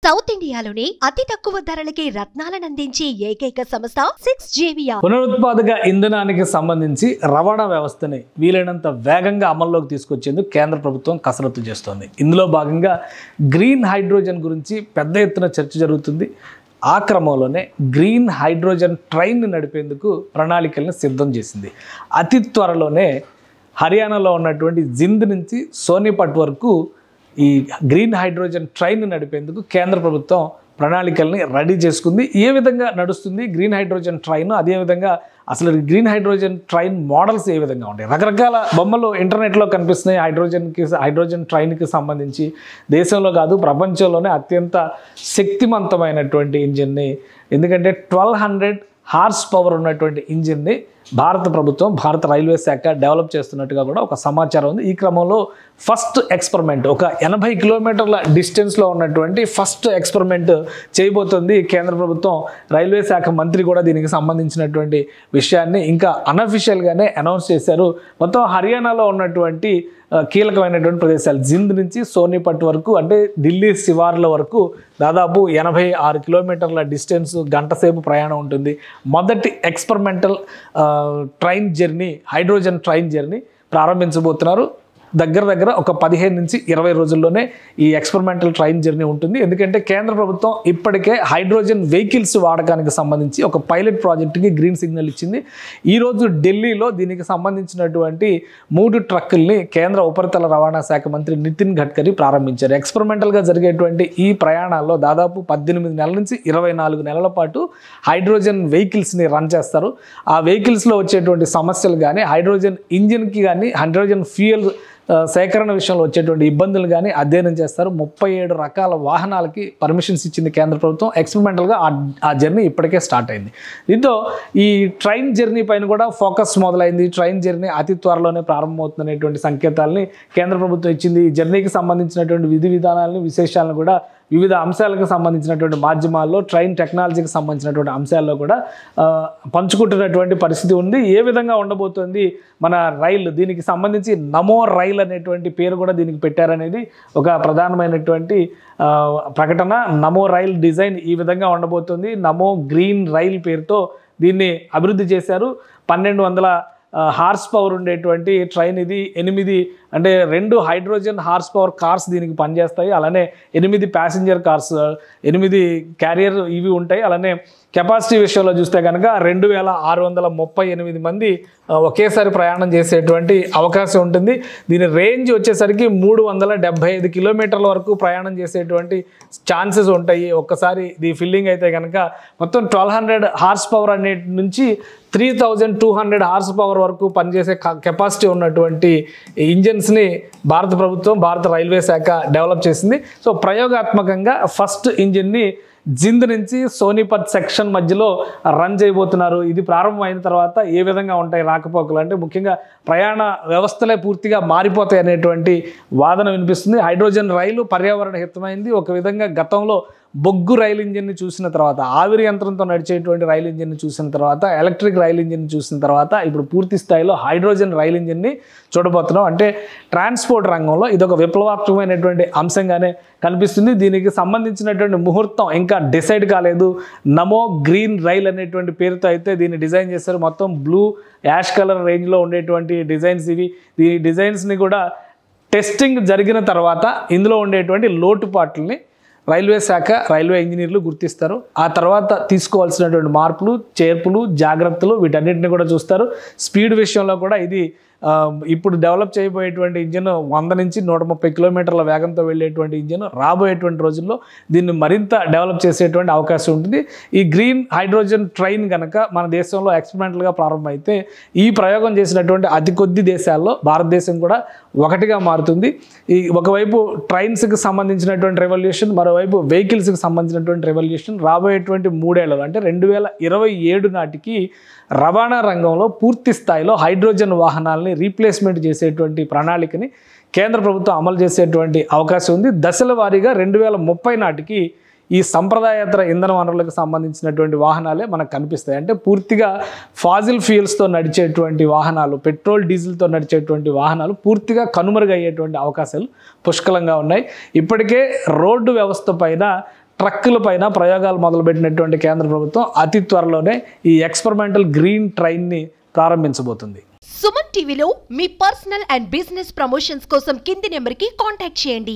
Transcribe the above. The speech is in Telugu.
సౌత్ ఇండియాలోనే అతి తక్కువ ధరలకి రత్నాలను అందించే ఏకైక సంస్థ 6JVR. పునరుత్పాదక ఇంధనానికి సంబంధించి రవాణా వ్యవస్థని వీలైనంత వేగంగా అమల్లోకి తీసుకొచ్చేందుకు కేంద్ర ప్రభుత్వం కసరత్తు చేస్తోంది. ఇందులో భాగంగా గ్రీన్ హైడ్రోజన్ గురించి పెద్ద ఎత్తున చర్చ జరుగుతుంది. ఆ క్రమంలోనే గ్రీన్ హైడ్రోజన్ ట్రైన్ నడిపేందుకు ప్రణాళికలను సిద్ధం చేసింది. అతి త్వరలోనే హర్యానాలో ఉన్నటువంటి జింద్ నుంచి సోనిపట్ వరకు ఈ గ్రీన్ హైడ్రోజన్ ట్రైన్ నడిపేందుకు కేంద్ర ప్రభుత్వం ప్రణాళికల్ని రెడీ చేసుకుంది. ఏ విధంగా నడుస్తుంది గ్రీన్ హైడ్రోజన్ ట్రైన్, అదేవిధంగా అసలు గ్రీన్ హైడ్రోజన్ ట్రైన్ మోడల్స్ ఏ విధంగా ఉంటాయి, రకరకాల బొమ్మలు ఇంటర్నెట్లో కనిపిస్తున్నాయి. హైడ్రోజన్ ట్రైన్కి సంబంధించి దేశంలో కాదు ప్రపంచంలోనే అత్యంత శక్తివంతమైనటువంటి ఇంజిన్ని, ఎందుకంటే 1200 హార్స్ పవర్ ఉన్నటువంటి ఇంజిన్ని భారత ప్రభుత్వం, భారత రైల్వే శాఖ డెవలప్ చేస్తున్నట్టుగా కూడా ఒక సమాచారం ఉంది. ఈ క్రమంలో ఫస్ట్ ఎక్స్పెరిమెంట్, ఒక 80 కిలోమీటర్ల డిస్టెన్స్లో ఉన్నటువంటి ఫస్ట్ ఎక్స్పెరిమెంట్ చేయబోతుంది కేంద్ర ప్రభుత్వం. రైల్వే శాఖ మంత్రి కూడా దీనికి సంబంధించినటువంటి విషయాన్ని ఇంకా అన్అఫిషియల్గానే అనౌన్స్ చేశారు. మొత్తం హర్యానాలో ఉన్నటువంటి కీలకమైనటువంటి ప్రదేశాలు జింద్ నుంచి సోనిపట్ వరకు, అంటే ఢిల్లీ శివార్ల వరకు దాదాపు 86 కిలోమీటర్ల డిస్టెన్స్, గంట సేపు ప్రయాణం ఉంటుంది. మొదటి experimental train journey, hydrogen train journey ప్రారంభించబోతున్నారు. దగ్గర ఒక 15 నుంచి 20 రోజుల్లోనే ఈ ఎక్స్పెరిమెంటల్ ట్రైన్ జర్నీ ఉంటుంది. ఎందుకంటే కేంద్ర ప్రభుత్వం ఇప్పటికే హైడ్రోజన్ వెహికల్స్ వాడకానికి సంబంధించి ఒక పైలట్ ప్రాజెక్టుకి గ్రీన్ సిగ్నల్ ఇచ్చింది. ఈరోజు ఢిల్లీలో దీనికి సంబంధించినటువంటి 3 ట్రక్కుల్ని కేంద్ర ఉపరితల రవాణా శాఖ మంత్రి నితిన్ గడ్కరీ ప్రారంభించారు. ఎక్స్పెరిమెంటల్గా జరిగేటువంటి ఈ ప్రయాణాల్లో దాదాపు 18 నెలల నుంచి 24 నెలల పాటు హైడ్రోజన్ వెహికల్స్ని రన్ చేస్తారు. ఆ వెహికల్స్లో వచ్చేటువంటి సమస్యలు కానీ, హైడ్రోజన్ ఇంజిన్కి కానీ, హైడ్రోజన్ ఫ్యూయల్ సేకరణ విషయంలో వచ్చేటువంటి ఇబ్బందులు కానీ అధ్యయనం చేస్తారు. 37 రకాల వాహనాలకి పర్మిషన్స్ ఇచ్చింది కేంద్ర ప్రభుత్వం. ఎక్స్పెరిమెంటల్గా ఆ జర్నీ ఇప్పటికే స్టార్ట్ అయింది. దీంతో ఈ ట్రైన్ జర్నీ పైన కూడా ఫోకస్ మొదలైంది. ట్రైన్ జర్నీ అతి త్వరలోనే ప్రారంభమవుతుందనేటువంటి సంకేతాలని కేంద్ర ప్రభుత్వం ఇచ్చింది. ఈ జర్నీకి సంబంధించినటువంటి విధి విధానాలను, విశేషాలను కూడా వివిధ అంశాలకు సంబంధించినటువంటి మాధ్యమాల్లో, ట్రైన్ టెక్నాలజీకి సంబంధించినటువంటి అంశాల్లో కూడా పంచుకుంటున్నటువంటి పరిస్థితి ఉంది. ఏ విధంగా ఉండబోతోంది మన రైలు, దీనికి సంబంధించి నమో రైల్ అనేటువంటి పేరు కూడా దీనికి పెట్టారనేది ఒక ప్రధానమైనటువంటి ప్రకటన. నమో రైల్ డిజైన్ ఈ విధంగా ఉండబోతుంది. నమో గ్రీన్ రైల్ పేరుతో దీన్ని అభివృద్ధి చేశారు. 1200 హార్స్ పవర్ ఉండేటువంటి ట్రైన్ ఇది. 2 హైడ్రోజన్ హార్స్ పవర్ కార్స్ దీనికి పనిచేస్తాయి. అలానే 8 ప్యాసింజర్ కార్స్, 8 క్యారియర్ ఇవి ఉంటాయి. అలానే కెపాసిటీ విషయంలో చూస్తే కనుక 2638 మంది ఒకేసారి ప్రయాణం చేసేటువంటి అవకాశం ఉంటుంది. దీని రేంజ్ వచ్చేసరికి 375 కిలోమీటర్ల వరకు ప్రయాణం చేసేటువంటి ఛాన్సెస్ ఉంటాయి. ఒక్కసారి ఇది ఫిల్లింగ్ అయితే కనుక మొత్తం 1200 హార్స్ పవర్ అనే నుంచి 3200 హార్స్ పవర్ వరకు పనిచేసే కెపాసిటీ ఉన్నటువంటి ఇంజన్స్ని భారత ప్రభుత్వం, భారత రైల్వే శాఖ డెవలప్ చేసింది. సో ప్రయోగాత్మకంగా ఫస్ట్ ఇంజిన్ని జింద్ నుంచి సోనిపట్ సెక్షన్ మధ్యలో రన్ చేయబోతున్నారు. ఇది ప్రారంభమైన తర్వాత ఏ విధంగా ఉంటాయి రాకపోకలు, అంటే ముఖ్యంగా ప్రయాణ వ్యవస్థలే పూర్తిగా మారిపోతాయి అనేటువంటి వాదన వినిపిస్తుంది. హైడ్రోజన్ రైలు పర్యావరణ హితమైంది. ఒక విధంగా గతంలో బొగ్గు రైలు ఇంజిన్ని చూసిన తర్వాత, ఆవిరి యంత్రంతో నడిచేటువంటి రైలు ఇంజిన్ని చూసిన తర్వాత, ఎలక్ట్రిక్ రైలు ఇంజిన్ని చూసిన తర్వాత ఇప్పుడు పూర్తి స్థాయిలో హైడ్రోజన్ రైలు ఇంజిన్ని చూడబోతున్నాం. అంటే ట్రాన్స్పోర్ట్ రంగంలో ఇదొక విప్లవాత్మకమైనటువంటి అంశంగానే కనిపిస్తుంది. దీనికి సంబంధించినటువంటి ముహూర్తం ఇంకా డిసైడ్ కాలేదు. నమో గ్రీన్ రైల్ అనేటువంటి పేరుతో అయితే దీన్ని డిజైన్ చేశారు. మొత్తం బ్లూ, యాష్ కలర్ రేంజ్లో ఉండేటువంటి డిజైన్స్ ఇవి. ఈ డిజైన్స్ని కూడా టెస్టింగ్ జరిగిన తర్వాత ఇందులో ఉండేటువంటి లోటుపాట్లని రైల్వే శాఖ, రైల్వే ఇంజనీర్లు గుర్తిస్తారు. ఆ తర్వాత తీసుకోవాల్సినటువంటి మార్పులు, చేర్పులు, జాగ్రత్తలు వీటన్నిటిని కూడా చూస్తారు. స్పీడ్ విషయంలో కూడా ఇది ఇప్పుడు డెవలప్ చేయబోయేటువంటి ఇంజిన్ 100 నుంచి 130 కిలోమీటర్ల వేగంతో వెళ్ళేటువంటి ఇంజిన్ రాబోయేటువంటి రోజుల్లో దీన్ని మరింత డెవలప్ చేసేటువంటి అవకాశం ఉంటుంది. ఈ గ్రీన్ హైడ్రోజన్ ట్రైన్ కనుక మన దేశంలో ఎక్స్పెరిమెంటల్గా ప్రారంభమైతే ఈ ప్రయోగం చేసినటువంటి అతి కొద్ది దేశాల్లో భారతదేశం కూడా ఒకటిగా మారుతుంది. ఈ ఒకవైపు ట్రైన్స్కి సంబంధించినటువంటి రెవల్యూషన్, మరోవైపు వెహికల్స్కి సంబంధించినటువంటి రెవల్యూషన్ రాబోయేటువంటి 3 ఏళ్ళు, అంటే 2027 నాటికి రవాణా రంగంలో పూర్తి స్థాయిలో హైడ్రోజన్ వాహనాలని రీప్లేస్మెంట్ చేసేటువంటి ప్రణాళికని కేంద్ర ప్రభుత్వం అమలు చేసేటువంటి అవకాశం ఉంది. దశల వారీగా 2030 నాటికి ఈ సంప్రదాయేతర ఇంధన వనరులకు సంబంధించినటువంటి వాహనాలే మనకు కనిపిస్తాయి. అంటే పూర్తిగా ఫాజిల్ ఫ్యూయల్స్తో నడిచేటువంటి వాహనాలు, పెట్రోల్ డీజిల్తో నడిచేటువంటి వాహనాలు పూర్తిగా కనుమరుగయ్యేటువంటి అవకాశాలు పుష్కలంగా ఉన్నాయి. ఇప్పటికే రోడ్డు వ్యవస్థ పైన ట్రక్కుల పైన ప్రయోగాలు మొదలుపెట్టినటువంటి కేంద్ర ప్రభుత్వం అతి త్వరలోనే ఈ ఎక్స్పెరిమెంటల్ గ్రీన్ ట్రైన్ని ప్రారంభించబోతుంది. సుమన్ టీవీలో మీ పర్సనల్ అండ్ బిజినెస్ ప్రమోషన్స్ కోసం కింది నెంబర్కి కాంటాక్ట్ చేయండి.